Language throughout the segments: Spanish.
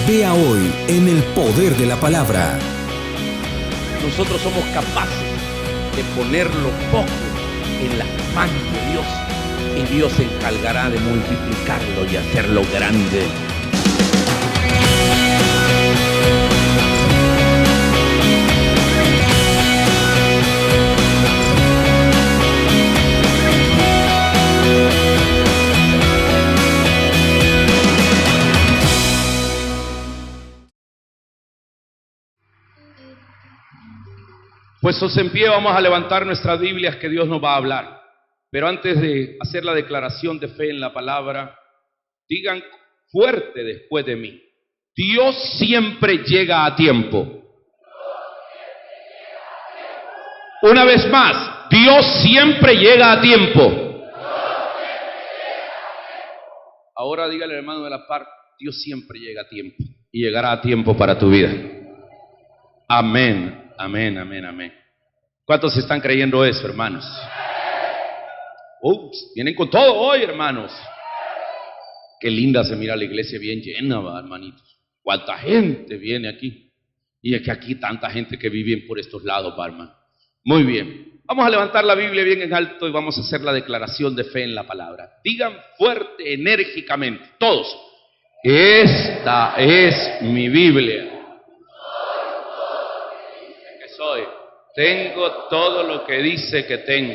Vea hoy en el poder de la palabra. Nosotros somos capaces de poner lo poco en las manos de Dios y Dios se encargará de multiplicarlo y hacerlo grande. Puestos en pie, vamos a levantar nuestras Biblias que Dios nos va a hablar. Pero antes de hacer la declaración de fe en la palabra, digan fuerte después de mí: Dios siempre llega a tiempo. Una vez más, Dios siempre llega a tiempo. Ahora dígale al hermano de la par: Dios siempre llega a tiempo y llegará a tiempo para tu vida. Amén. Amén, amén, amén. ¿Cuántos están creyendo eso, hermanos? Vienen con todo hoy, hermanos. Qué linda se mira la iglesia, bien llena, ¿va, hermanitos? ¿Cuánta gente viene aquí? Y es que aquí tanta gente que vive por estos lados, ¿va, hermano? Muy bien. Vamos a levantar la Biblia bien en alto y vamos a hacer la declaración de fe en la palabra. Digan fuerte, enérgicamente, todos: esta es mi Biblia. Soy. Tengo todo lo que dice que tengo.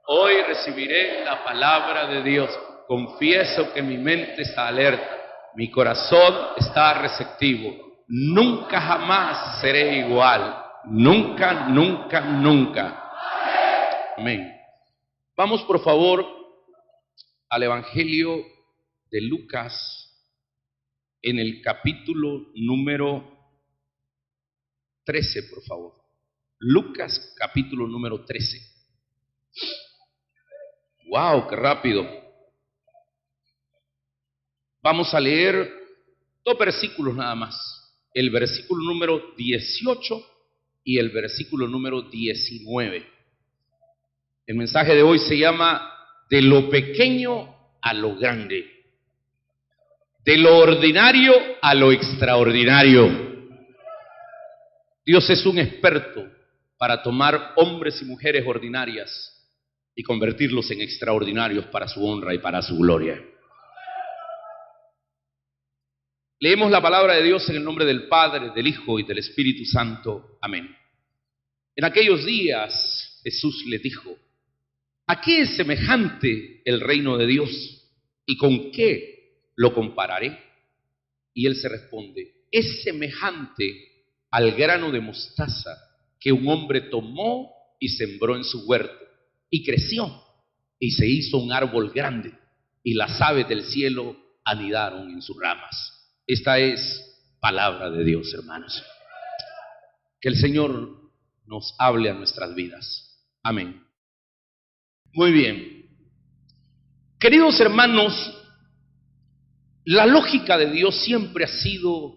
Hoy recibiré la palabra de Dios. Confieso que mi mente está alerta, mi corazón está receptivo. Nunca jamás seré igual. Nunca, nunca, nunca. Amén. Vamos por favor al Evangelio de Lucas, en el capítulo número 13, por favor. Lucas, capítulo número 13. ¡Wow! ¡Qué rápido! Vamos a leer 2 versículos nada más. El versículo número 18 y el versículo número 19. El mensaje de hoy se llama: de lo pequeño a lo grande. De lo ordinario a lo extraordinario. Dios es un experto para tomar hombres y mujeres ordinarias y convertirlos en extraordinarios para su honra y para su gloria. Leemos la palabra de Dios en el nombre del Padre, del Hijo y del Espíritu Santo. Amén. En aquellos días Jesús les dijo: ¿a qué es semejante el reino de Dios? ¿Y con qué lo compararé? Y él se responde: es semejante al grano de mostaza que un hombre tomó y sembró en su huerto, y creció, y se hizo un árbol grande, y las aves del cielo anidaron en sus ramas. Esta es palabra de Dios, hermanos. Que el Señor nos hable a nuestras vidas. Amén. Muy bien. Queridos hermanos, la lógica de Dios siempre ha sido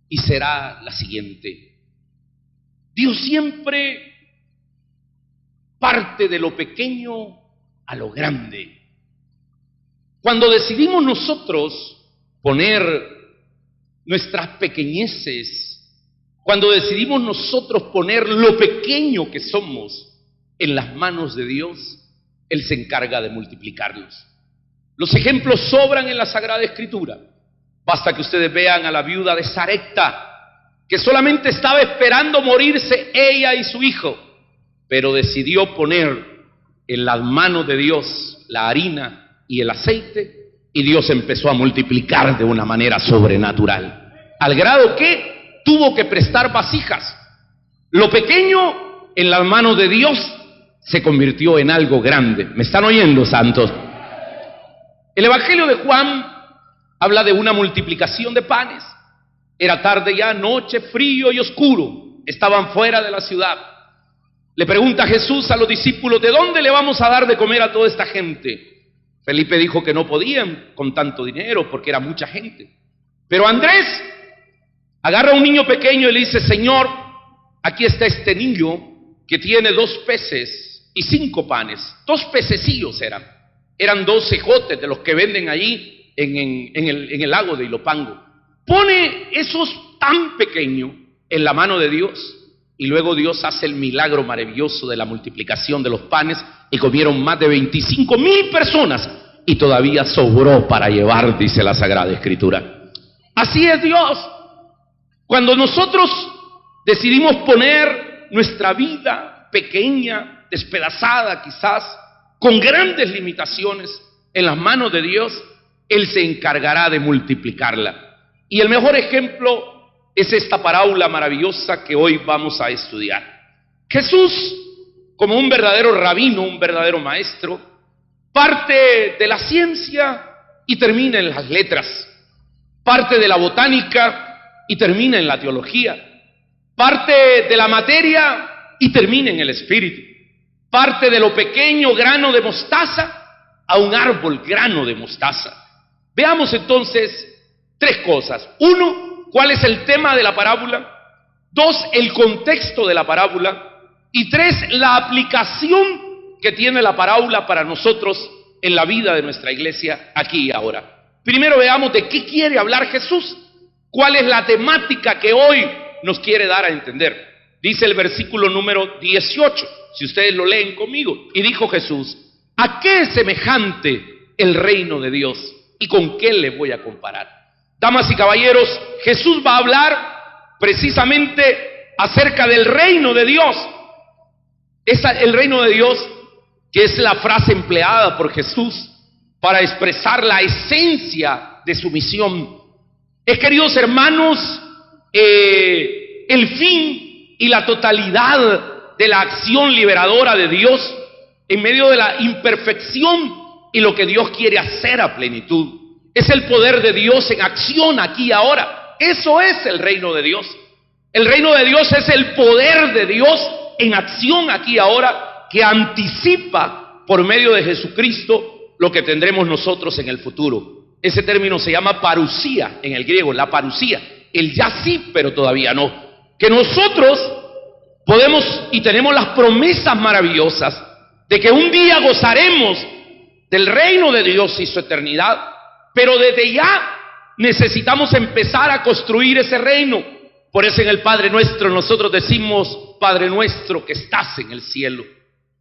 y será la siguiente: Dios siempre parte de lo pequeño a lo grande. Cuando decidimos nosotros poner nuestras pequeñeces, cuando decidimos nosotros poner lo pequeño que somos en las manos de Dios, Él se encarga de multiplicarlos. Los ejemplos sobran en la Sagrada Escritura. Basta que ustedes vean a la viuda de Sarepta, que solamente estaba esperando morirse ella y su hijo, pero decidió poner en las manos de Dios la harina y el aceite, y Dios empezó a multiplicar de una manera sobrenatural, al grado que tuvo que prestar vasijas. Lo pequeño en las manos de Dios se convirtió en algo grande. ¿Me están oyendo, santos? El Evangelio de Juan habla de una multiplicación de panes. Era tarde ya, noche, frío y oscuro. Estaban fuera de la ciudad. Le pregunta Jesús a los discípulos: ¿de dónde le vamos a dar de comer a toda esta gente? Felipe dijo que no podían con tanto dinero porque era mucha gente. Pero Andrés agarra a un niño pequeño y le dice: Señor, aquí está este niño que tiene 2 peces y 5 panes. 2 pececillos eran. eran 12 jotes de los que venden allí en el lago de Ilopango. Pone esos tan pequeños en la mano de Dios y luego Dios hace el milagro maravilloso de la multiplicación de los panes y comieron más de 25,000 personas y todavía sobró para llevar, dice la Sagrada Escritura. Así es Dios. Cuando nosotros decidimos poner nuestra vida pequeña, despedazada quizás, con grandes limitaciones en las manos de Dios, Él se encargará de multiplicarla. Y el mejor ejemplo es esta parábola maravillosa que hoy vamos a estudiar. Jesús, como un verdadero rabino, un verdadero maestro, parte de la ciencia y termina en las letras, parte de la botánica y termina en la teología, parte de la materia y termina en el espíritu, parte de lo pequeño grano de mostaza a un árbol grano de mostaza. Veamos entonces tres cosas. Uno, ¿cuál es el tema de la parábola? Dos, el contexto de la parábola. Y tres, la aplicación que tiene la parábola para nosotros en la vida de nuestra iglesia aquí y ahora. Primero veamos de qué quiere hablar Jesús. ¿Cuál es la temática que hoy nos quiere dar a entender? Dice el versículo número 18, si ustedes lo leen conmigo. Y dijo Jesús: ¿a qué es semejante el reino de Dios? ¿Y con qué le voy a comparar? Damas y caballeros, Jesús va a hablar precisamente acerca del reino de Dios. El reino de Dios, que es la frase empleada por Jesús para expresar la esencia de su misión. Queridos hermanos, el fin y la totalidad de la acción liberadora de Dios en medio de la imperfección y lo que Dios quiere hacer a plenitud. Es el poder de Dios en acción aquí y ahora. Eso es el reino de Dios. El reino de Dios es el poder de Dios en acción aquí y ahora, que anticipa por medio de Jesucristo lo que tendremos nosotros en el futuro. Ese término se llama parusía en el griego, la parusía, el ya sí, pero todavía no. Que nosotros podemos y tenemos las promesas maravillosas de que un día gozaremos del reino de Dios y su eternidad, pero desde ya necesitamos empezar a construir ese reino. Por eso en el Padre Nuestro nosotros decimos: Padre nuestro que estás en el cielo,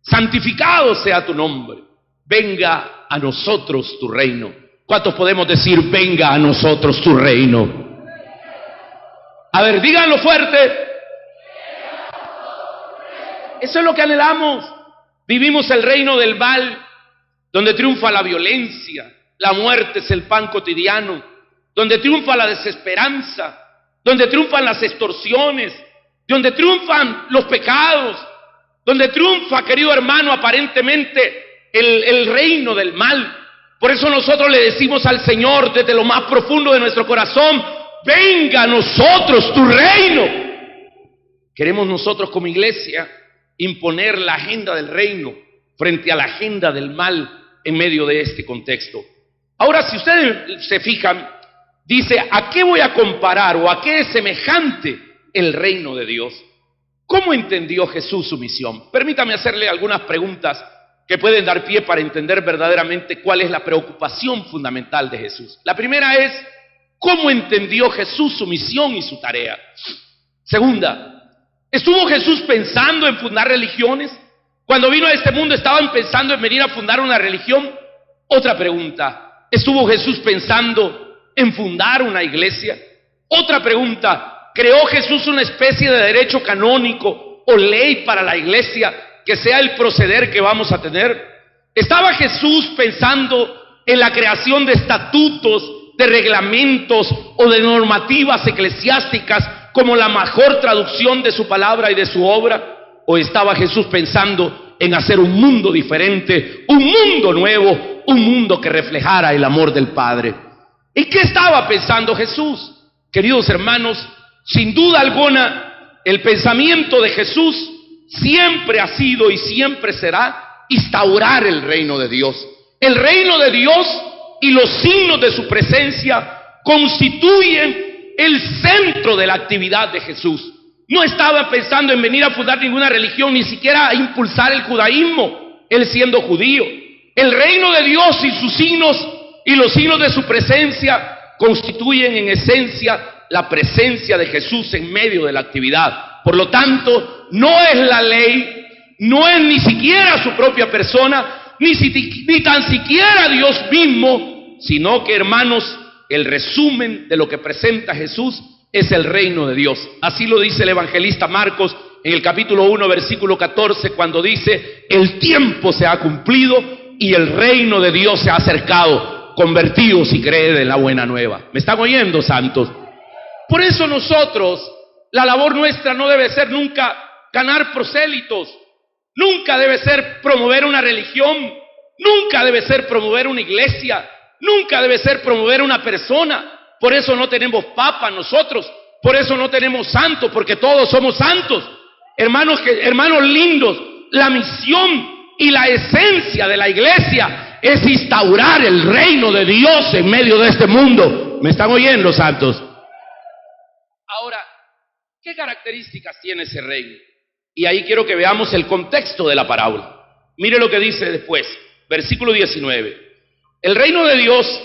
santificado sea tu nombre, venga a nosotros tu reino. ¿Cuántos podemos decir: venga a nosotros tu reino? A ver, díganlo fuerte. Eso es lo que anhelamos. Vivimos el reino del mal, donde triunfa la violencia, la muerte es el pan cotidiano, donde triunfa la desesperanza, donde triunfan las extorsiones, donde triunfan los pecados, donde triunfa, querido hermano, aparentemente el reino del mal. Por eso nosotros le decimos al Señor desde lo más profundo de nuestro corazón: venga a nosotros tu reino. Queremos nosotros como iglesia imponer la agenda del reino frente a la agenda del mal en medio de este contexto. Ahora, si ustedes se fijan, dice: ¿a qué voy a comparar o a qué es semejante el reino de Dios? ¿Cómo entendió Jesús su misión? Permítame hacerle algunas preguntas que pueden dar pie para entender verdaderamente cuál es la preocupación fundamental de Jesús. La primera es: ¿cómo entendió Jesús su misión y su tarea? Segunda, ¿estuvo Jesús pensando en fundar religiones? Cuando vino a este mundo, ¿estaban pensando en venir a fundar una religión? Otra pregunta: ¿estuvo Jesús pensando en fundar una iglesia? Otra pregunta: ¿creó Jesús una especie de derecho canónico o ley para la iglesia que sea el proceder que vamos a tener? ¿Estaba Jesús pensando en la creación de estatutos, de reglamentos o de normativas eclesiásticas como la mejor traducción de su palabra y de su obra? ¿O estaba Jesús pensando en hacer un mundo diferente, un mundo nuevo, un mundo que reflejara el amor del Padre? ¿En qué estaba pensando Jesús? Queridos hermanos, sin duda alguna, el pensamiento de Jesús siempre ha sido y siempre será instaurar el reino de Dios. El reino de Dios y los signos de su presencia constituyen el centro de la actividad de Jesús. No estaba pensando en venir a fundar ninguna religión, ni siquiera a impulsar el judaísmo, él siendo judío. El reino de Dios y sus signos y los signos de su presencia constituyen en esencia la presencia de Jesús en medio de la actividad. Por lo tanto, no es la ley, no es ni siquiera su propia persona, ni tan siquiera Dios mismo, sino que, hermanos, el resumen de lo que presenta Jesús es el reino de Dios. Así lo dice el evangelista Marcos en el capítulo 1, versículo 14, cuando dice: el tiempo se ha cumplido y el reino de Dios se ha acercado. Convertidos y creed en la buena nueva. ¿Me están oyendo, santos? Por eso nosotros, la labor nuestra no debe ser nunca ganar prosélitos, nunca debe ser promover una religión, nunca debe ser promover una iglesia, nunca debe ser promover una persona. Por eso no tenemos papa nosotros, por eso no tenemos santos, porque todos somos santos. Hermanos lindos, la misión y la esencia de la iglesia es instaurar el reino de Dios en medio de este mundo. ¿Me están oyendo, santos? Ahora, ¿qué características tiene ese reino? Y ahí quiero que veamos el contexto de la parábola. Mire lo que dice después, versículo 19. El reino de Dios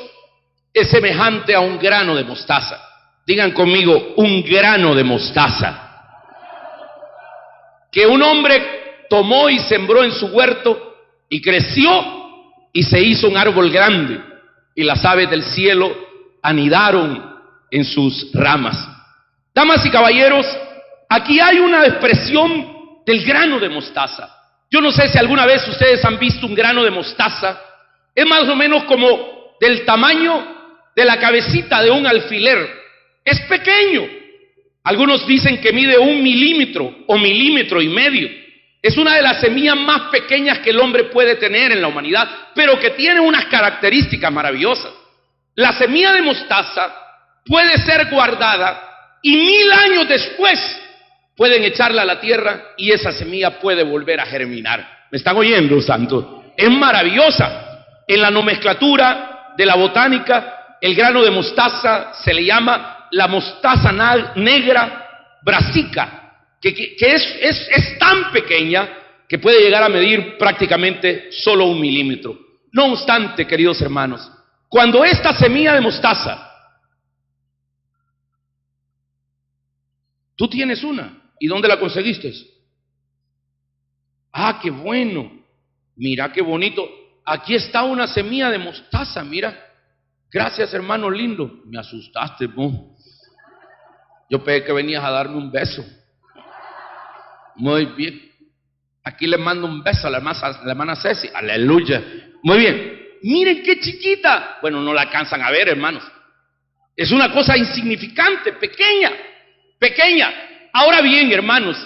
es semejante a un grano de mostaza. Digan conmigo, un grano de mostaza, que un hombre tomó y sembró en su huerto, y creció y se hizo un árbol grande, y las aves del cielo anidaron en sus ramas. Damas y caballeros, aquí hay una expresión del grano de mostaza. Yo no sé si alguna vez ustedes han visto un grano de mostaza. Es más o menos como del tamaño de la cabecita de un alfiler. Es pequeño. Algunos dicen que mide 1 milímetro o 1,5 milímetros. Es una de las semillas más pequeñas que el hombre puede tener en la humanidad, pero que tiene unas características maravillosas. La semilla de mostaza puede ser guardada y 1000 años después pueden echarla a la tierra y esa semilla puede volver a germinar. ¿Me están oyendo, santos? Es maravillosa. En la nomenclatura de la botánica, el grano de mostaza se le llama la mostaza negra brassica, que es tan pequeña que puede llegar a medir prácticamente solo 1 milímetro. No obstante, queridos hermanos, cuando esta semilla de mostaza, tú tienes una, ¿y dónde la conseguiste? Ah, qué bueno, mira qué bonito, aquí está una semilla de mostaza, mira. Gracias, hermano lindo. Me asustaste, ¿no? Yo pensé que venías a darme un beso. Muy bien. Aquí le mando un beso a la hermana Ceci. Aleluya. Muy bien. Miren qué chiquita. Bueno, no la alcanzan a ver, hermanos. Es una cosa insignificante, pequeña. Ahora bien, hermanos,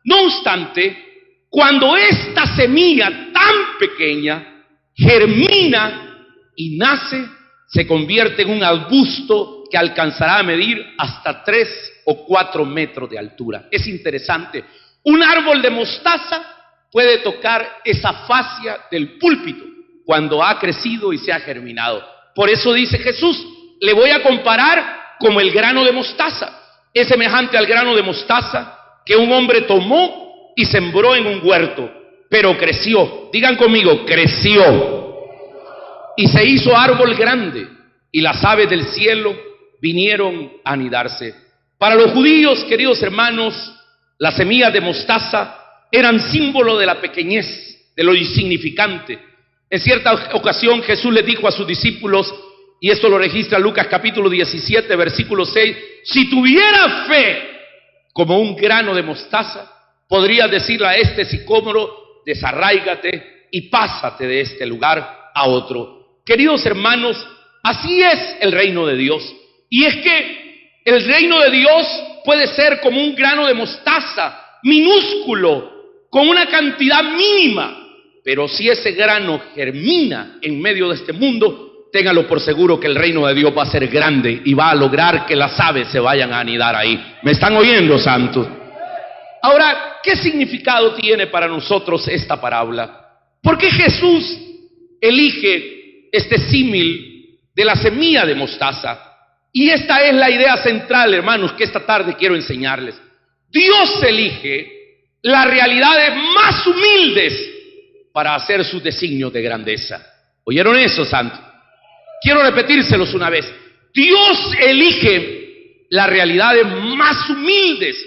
no obstante, cuando esta semilla tan pequeña germina y nace, se convierte en un arbusto que alcanzará a medir hasta 3 o 4 metros de altura. Es interesante. Un árbol de mostaza puede tocar esa fascia del púlpito cuando ha crecido y se ha germinado. Por eso dice Jesús, le voy a comparar como el grano de mostaza. Es semejante al grano de mostaza que un hombre tomó y sembró en un huerto, pero creció. Digan conmigo, creció. Y se hizo árbol grande, y las aves del cielo vinieron a anidarse. Para los judíos, queridos hermanos, las semillas de mostaza eran símbolo de la pequeñez, de lo insignificante. En cierta ocasión Jesús les dijo a sus discípulos, y esto lo registra Lucas capítulo 17, versículo 6, si tuviera fe como un grano de mostaza, podrías decirle a este sicómoro, desarráigate y pásate de este lugar a otro. Queridos hermanos, así es el reino de Dios. Y es que el reino de Dios puede ser como un grano de mostaza, minúsculo, con una cantidad mínima, pero si ese grano germina en medio de este mundo, téngalo por seguro que el reino de Dios va a ser grande y va a lograr que las aves se vayan a anidar ahí. ¿Me están oyendo, santos? Ahora, ¿qué significado tiene para nosotros esta parábola? ¿Por qué Jesús elige este símil de la semilla de mostaza? Y esta es la idea central, hermanos, que esta tarde quiero enseñarles. Dios elige las realidades más humildes para hacer sus designios de grandeza. ¿Oyeron eso, santos? Quiero repetírselos una vez. Dios elige las realidades más humildes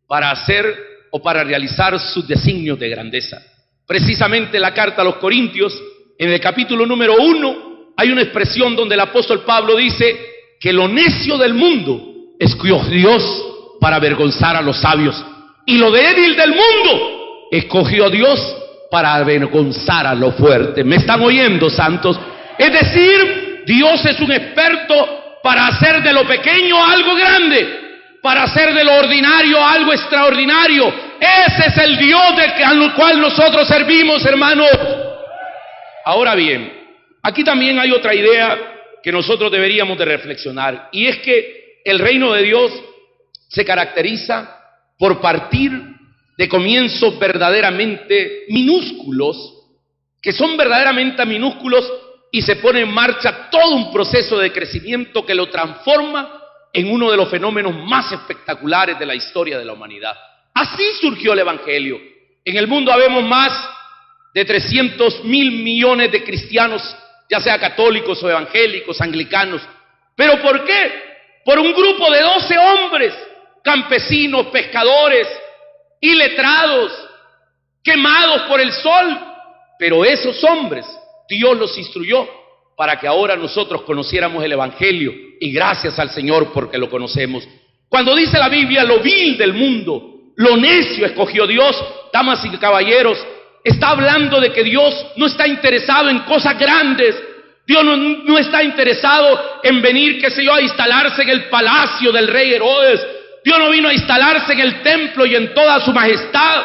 para hacer o para realizar sus designios de grandeza. Precisamente en la carta a los Corintios, en el capítulo número 1, hay una expresión donde el apóstol Pablo dice que lo necio del mundo escogió Dios para avergonzar a los sabios, y lo débil del mundo escogió Dios para avergonzar a lo fuerte. ¿Me están oyendo, santos? Es decir, Dios es un experto para hacer de lo pequeño algo grande, para hacer de lo ordinario algo extraordinario. Ese es el Dios al cual nosotros servimos, hermanos. Ahora bien, aquí también hay otra idea que nosotros deberíamos de reflexionar, y es que el reino de Dios se caracteriza por partir de comienzos verdaderamente minúsculos, que son verdaderamente minúsculos, y se pone en marcha todo un proceso de crecimiento que lo transforma en uno de los fenómenos más espectaculares de la historia de la humanidad. Así surgió el Evangelio. En el mundo habemos más de 300.000 millones de cristianos, ya sea católicos o evangélicos, anglicanos. ¿Pero por qué? Por un grupo de 12 hombres, campesinos, pescadores, iletrados, quemados por el sol. Pero esos hombres, Dios los instruyó para que ahora nosotros conociéramos el Evangelio, y gracias al Señor porque lo conocemos. Cuando dice la Biblia lo vil del mundo, lo necio escogió Dios, damas y caballeros, está hablando de que Dios no está interesado en cosas grandes. Dios no está interesado en venir, qué sé yo, a instalarse en el palacio del rey Herodes. Dios no vino a instalarse en el templo y en toda su majestad.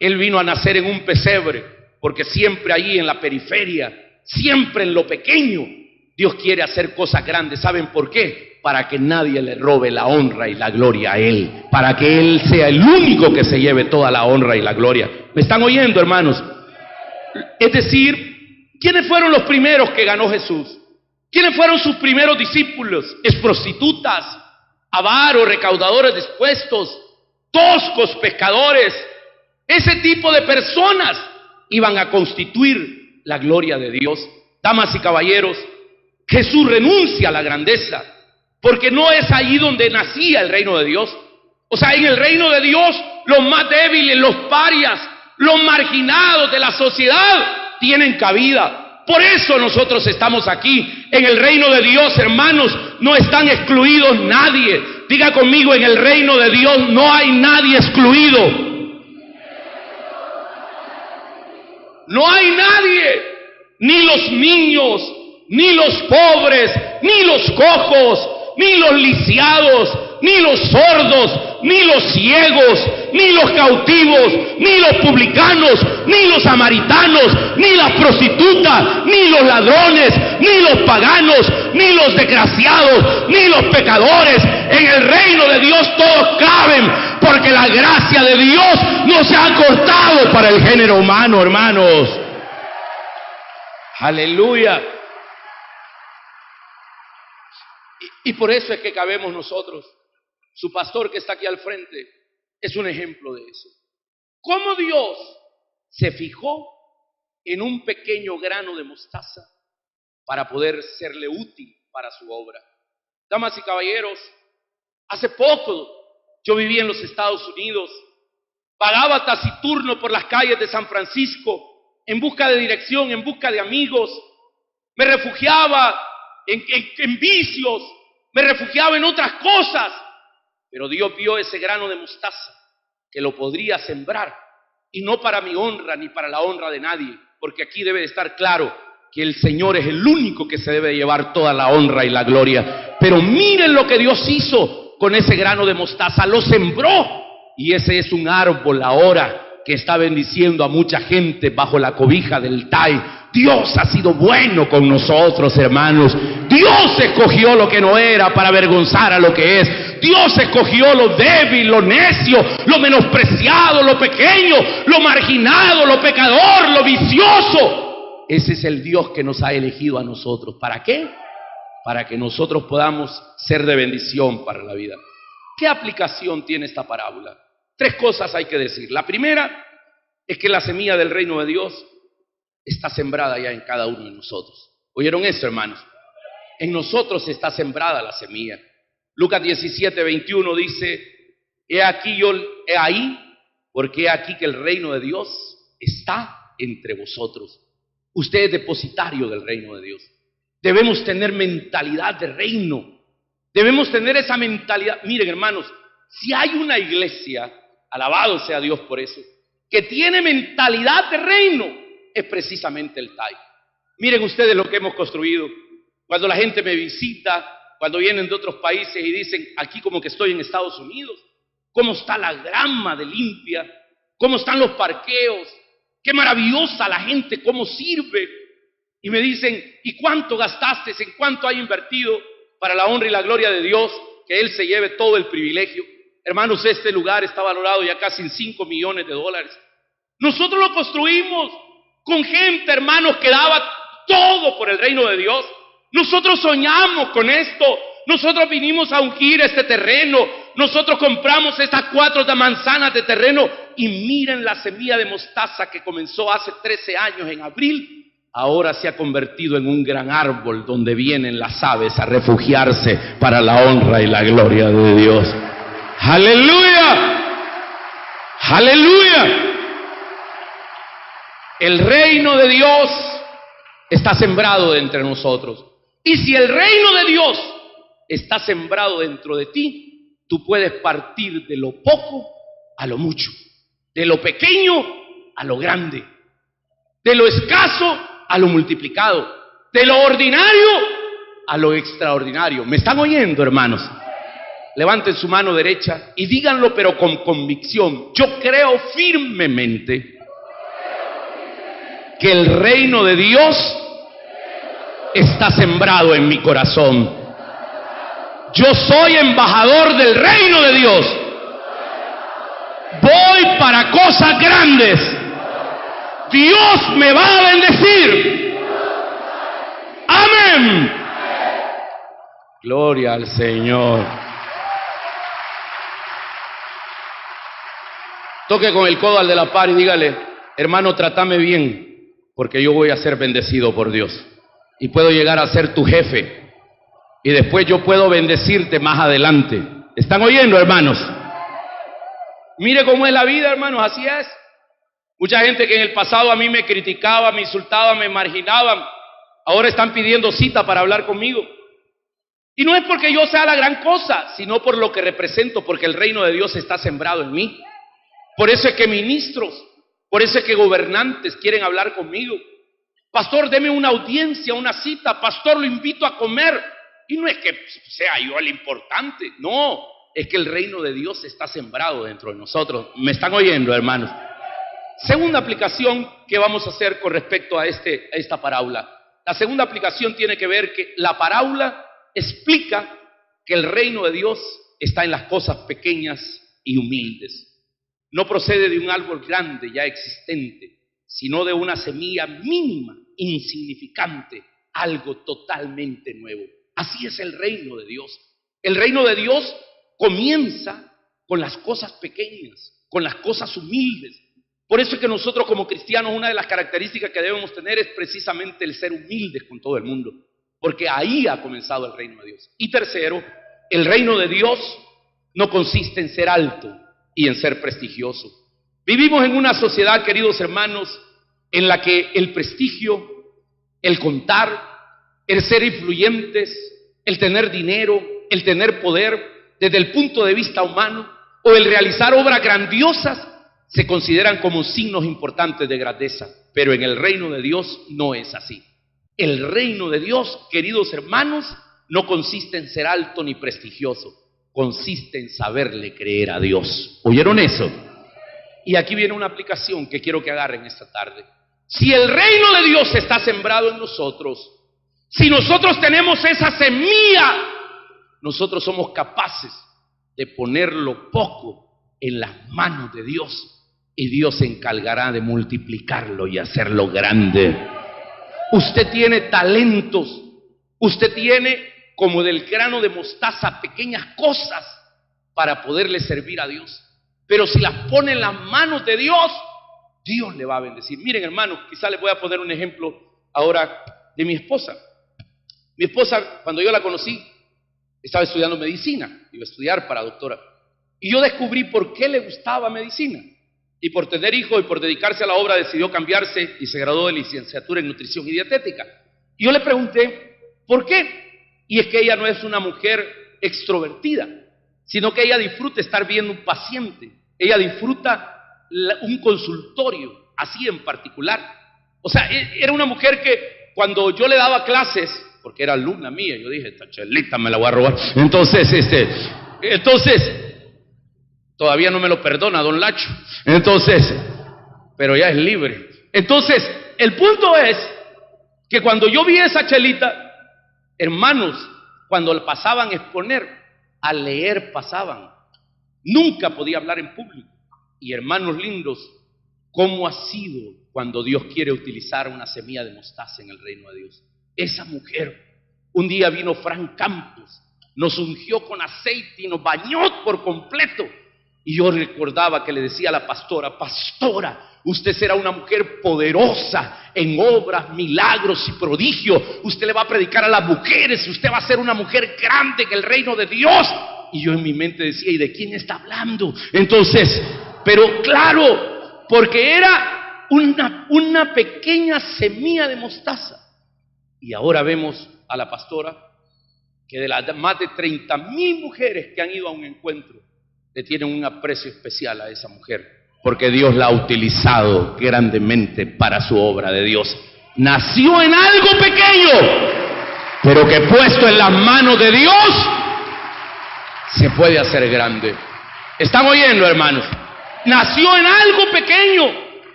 Él vino a nacer en un pesebre, porque siempre allí en la periferia, siempre en lo pequeño, Dios quiere hacer cosas grandes. ¿Saben por qué? Para que nadie le robe la honra y la gloria a Él, para que Él sea el único que se lleve toda la honra y la gloria. ¿Me están oyendo, hermanos? Es decir, ¿quiénes fueron los primeros que ganó Jesús? ¿Quiénes fueron sus primeros discípulos? Es prostitutas, avaros, recaudadores de impuestos, toscos, pescadores. Ese tipo de personas iban a constituir la gloria de Dios. Damas y caballeros, Jesús renuncia a la grandeza, porque no es allí donde nacía el reino de Dios. O sea, en el reino de Dios, los más débiles, los parias, los marginados de la sociedad tienen cabida. Por eso nosotros estamos aquí. En el reino de Dios, hermanos, no están excluidos nadie. Diga conmigo, en el reino de Dios no hay nadie excluido. No hay nadie, ni los niños, ni los pobres, ni los cojos, ni los lisiados, ni los sordos, ni los ciegos, ni los cautivos, ni los publicanos, ni los samaritanos, ni las prostitutas, ni los ladrones, ni los paganos, ni los desgraciados, ni los pecadores. En el reino de Dios todos caben, porque la gracia de Dios no se ha cortado para el género humano, hermanos. Aleluya. Y por eso es que cabemos nosotros. Su pastor que está aquí al frente es un ejemplo de eso. ¿Cómo Dios se fijó en un pequeño grano de mostaza para poder serle útil para su obra? Damas y caballeros, hace poco yo viví en los Estados Unidos, vagaba taciturno por las calles de San Francisco en busca de dirección, en busca de amigos. Me refugiaba en vicios, me refugiaba en otras cosas, pero Dios vio ese grano de mostaza que lo podría sembrar, y no para mi honra ni para la honra de nadie, porque aquí debe de estar claro que el Señor es el único que se debe llevar toda la honra y la gloria. Pero miren lo que Dios hizo con ese grano de mostaza, lo sembró, y ese es un árbol ahora que está bendiciendo a mucha gente bajo la cobija del TAI. Dios ha sido bueno con nosotros, hermanos. Dios escogió lo que no era para avergonzar a lo que es. Dios escogió lo débil, lo necio, lo menospreciado, lo pequeño, lo marginado, lo pecador, lo vicioso. Ese es el Dios que nos ha elegido a nosotros. ¿Para qué? Para que nosotros podamos ser de bendición para la vida. ¿Qué aplicación tiene esta parábola? 3 cosas hay que decir. La primera es que la semilla del reino de Dios está sembrada ya en cada uno de nosotros. ¿Oyeron eso, hermanos? En nosotros está sembrada la semilla. Lucas 17:21 dice: he ahí, porque he aquí que el reino de Dios está entre vosotros. Usted es depositario del reino de Dios. Debemos tener mentalidad de reino. Debemos tener esa mentalidad. Miren, hermanos, si hay una iglesia, alabado sea Dios por eso, que tiene mentalidad de reino, es precisamente el TAI. Miren ustedes lo que hemos construido. Cuando la gente me visita, cuando vienen de otros países y dicen, aquí como que estoy en Estados Unidos, cómo está la grama de limpia, cómo están los parqueos, qué maravillosa la gente, cómo sirve. Y me dicen, ¿y cuánto gastaste? ¿En cuánto hay invertido para la honra y la gloria de Dios? Que Él se lleve todo el privilegio. Hermanos, este lugar está valorado ya casi en $5 millones. Nosotros lo construimos con gente, hermanos, que daba todo por el reino de Dios. Nosotros soñamos con esto. Nosotros vinimos a ungir este terreno. Nosotros compramos estas 4 manzanas de terreno. Y miren la semilla de mostaza que comenzó hace 13 años en abril. Ahora se ha convertido en un gran árbol donde vienen las aves a refugiarse para la honra y la gloria de Dios. ¡Aleluya! ¡Aleluya! El reino de Dios está sembrado entre nosotros. Y si el reino de Dios está sembrado dentro de ti, tú puedes partir de lo poco a lo mucho, de lo pequeño a lo grande, de lo escaso a lo multiplicado, de lo ordinario a lo extraordinario. ¿Me están oyendo, hermanos? Levanten su mano derecha y díganlo, pero con convicción. Yo creo firmemente que el reino de Dios está sembrado en mi corazón. Yo soy embajador del reino de Dios. Voy para cosas grandes. Dios me va a bendecir. Amén. Gloria al Señor. Toque con el codo al de la par y dígale, hermano, trátame bien, porque yo voy a ser bendecido por Dios. Y puedo llegar a ser tu jefe. Y después yo puedo bendecirte más adelante. ¿Están oyendo, hermanos? Mire cómo es la vida, hermanos, así es. Mucha gente que en el pasado a mí me criticaba, me insultaba, me marginaban, ahora están pidiendo cita para hablar conmigo. Y no es porque yo sea la gran cosa, sino por lo que represento, porque el reino de Dios está sembrado en mí. Por eso es que ministros, por eso es que gobernantes quieren hablar conmigo. Pastor, deme una audiencia, una cita. Pastor, lo invito a comer. Y no es que sea yo el importante, no, es que el reino de Dios está sembrado dentro de nosotros. ¿Me están oyendo, hermanos? Segunda aplicación que vamos a hacer con respecto a esta parábola. La segunda aplicación tiene que ver que la parábola explica que el reino de Dios está en las cosas pequeñas y humildes. No procede de un árbol grande ya existente, sino de una semilla mínima, insignificante, algo totalmente nuevo. Así es el reino de Dios. El reino de Dios comienza con las cosas pequeñas, con las cosas humildes. Por eso es que nosotros como cristianos una de las características que debemos tener es precisamente el ser humildes con todo el mundo, porque ahí ha comenzado el reino de Dios. Y tercero, el reino de Dios no consiste en ser alto y en ser prestigioso. Vivimos en una sociedad, queridos hermanos, en la que el prestigio, el contar, el ser influyentes, el tener dinero, el tener poder, desde el punto de vista humano, o el realizar obras grandiosas, se consideran como signos importantes de grandeza. Pero en el reino de Dios no es así. El reino de Dios, queridos hermanos, no consiste en ser alto ni prestigioso, consiste en saberle creer a Dios. ¿Oyeron eso? Y aquí viene una aplicación que quiero que agarren esta tarde. Si el reino de Dios está sembrado en nosotros, si nosotros tenemos esa semilla, nosotros somos capaces de poner lo poco en las manos de Dios, y Dios se encargará de multiplicarlo y hacerlo grande. Usted tiene talentos, usted tiene como del grano de mostaza pequeñas cosas para poderle servir a Dios. Pero si las pone en las manos de Dios, Dios le va a bendecir. Miren, hermanos, quizá les voy a poner un ejemplo ahora de mi esposa. Mi esposa, cuando yo la conocí, estaba estudiando medicina, iba a estudiar para doctora. Y yo descubrí por qué le gustaba medicina. Y por tener hijos y por dedicarse a la obra decidió cambiarse y se graduó de licenciatura en nutrición y dietética. Y yo le pregunté, ¿por qué? Y es que ella no es una mujer extrovertida, sino que ella disfruta estar viendo un paciente. Ella disfruta un consultorio, así en particular. O sea, era una mujer que cuando yo le daba clases, porque era alumna mía, yo dije, esta chelita me la voy a robar. Entonces, todavía no me lo perdona don Lacho. Entonces, pero ya es libre. Entonces, el punto es que cuando yo vi a esa chelita, hermanos, cuando le pasaban a exponer, a leer pasaban. Nunca podía hablar en público. Y hermanos lindos, ¿cómo ha sido cuando Dios quiere utilizar una semilla de mostaza en el reino de Dios? Esa mujer, un día vino Frank Campos, nos ungió con aceite y nos bañó por completo. Y yo recordaba que le decía a la pastora, pastora, usted será una mujer poderosa en obras, milagros y prodigios. Usted le va a predicar a las mujeres, usted va a ser una mujer grande en el reino de Dios. Y yo en mi mente decía, ¿y de quién está hablando? Entonces, pero claro, porque era una pequeña semilla de mostaza. Y ahora vemos a la pastora que de las más de 30,000 mujeres que han ido a un encuentro, le tienen un aprecio especial a esa mujer, porque Dios la ha utilizado grandemente para su obra de Dios. Nació en algo pequeño, pero que puesto en las manos de Dios, se puede hacer grande. ¿Están oyendo, hermanos? Nació en algo pequeño,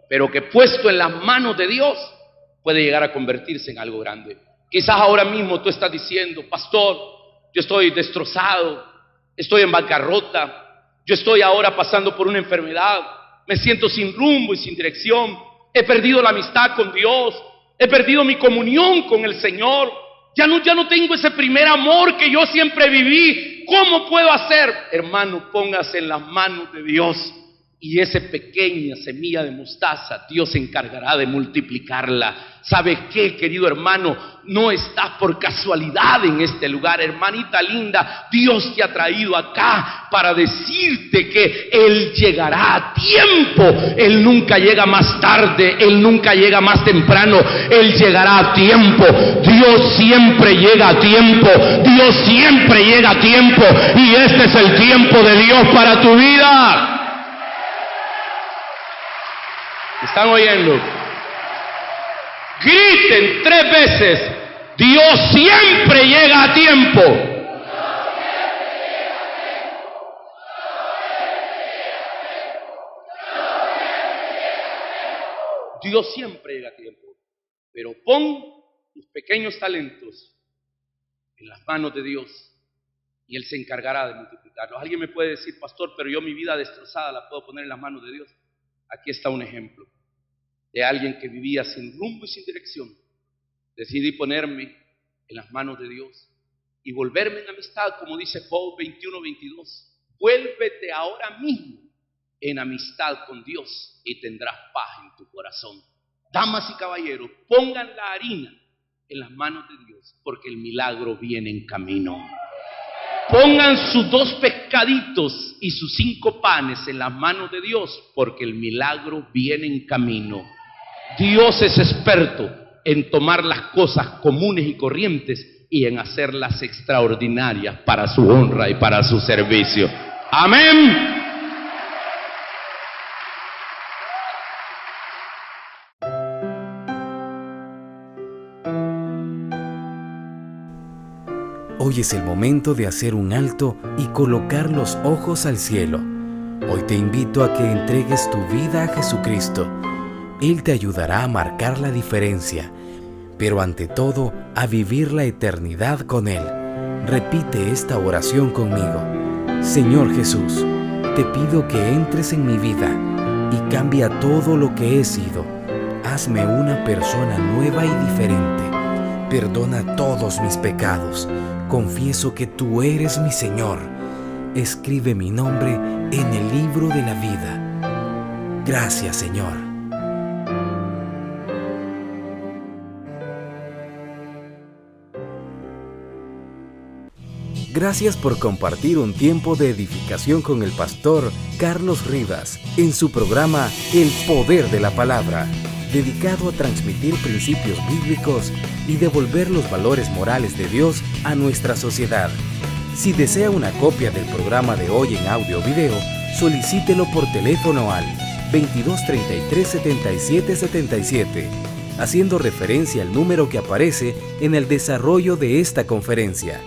pero que puesto en las manos de Dios, puede llegar a convertirse en algo grande. Quizás ahora mismo tú estás diciendo, pastor, yo estoy destrozado, estoy en bancarrota, yo estoy ahora pasando por una enfermedad, me siento sin rumbo y sin dirección, he perdido la amistad con Dios, he perdido mi comunión con el Señor, ya no tengo ese primer amor que yo siempre viví. ¿Cómo puedo hacer? Hermano, póngase en las manos de Dios. Y esa pequeña semilla de mostaza, Dios se encargará de multiplicarla. ¿Sabes qué, querido hermano? No estás por casualidad en este lugar, hermanita linda. Dios te ha traído acá para decirte que Él llegará a tiempo. Él nunca llega más tarde, Él nunca llega más temprano. Él llegará a tiempo. Dios siempre llega a tiempo. Dios siempre llega a tiempo. Y este es el tiempo de Dios para tu vida. ¿Están oyendo? Griten 3 veces: Dios siempre llega a tiempo. Dios siempre llega a tiempo. Pero pon tus pequeños talentos en las manos de Dios y Él se encargará de multiplicarlos. Alguien me puede decir, pastor, pero yo mi vida destrozada la puedo poner en las manos de Dios. Aquí está un ejemplo de alguien que vivía sin rumbo y sin dirección. Decidí ponerme en las manos de Dios y volverme en amistad, como dice Job 21:22. Vuélvete ahora mismo en amistad con Dios y tendrás paz en tu corazón. Damas y caballeros, pongan la harina en las manos de Dios, porque el milagro viene en camino. Pongan sus 2 pescaditos y sus 5 panes en las manos de Dios, porque el milagro viene en camino. Dios es experto en tomar las cosas comunes y corrientes y en hacerlas extraordinarias para su honra y para su servicio. Amén. Hoy es el momento de hacer un alto y colocar los ojos al cielo. Hoy te invito a que entregues tu vida a Jesucristo. Él te ayudará a marcar la diferencia, pero ante todo a vivir la eternidad con Él. Repite esta oración conmigo. Señor Jesús, te pido que entres en mi vida y cambia todo lo que he sido. Hazme una persona nueva y diferente. Perdona todos mis pecados. Confieso que tú eres mi Señor. Escribe mi nombre en el libro de la vida. Gracias, Señor. Gracias por compartir un tiempo de edificación con el pastor Carlos Rivas en su programa El Poder de la Palabra, dedicado a transmitir principios bíblicos y devolver los valores morales de Dios a nuestra sociedad. Si desea una copia del programa de hoy en audio o video, solicítelo por teléfono al 2233-7777, haciendo referencia al número que aparece en el desarrollo de esta conferencia.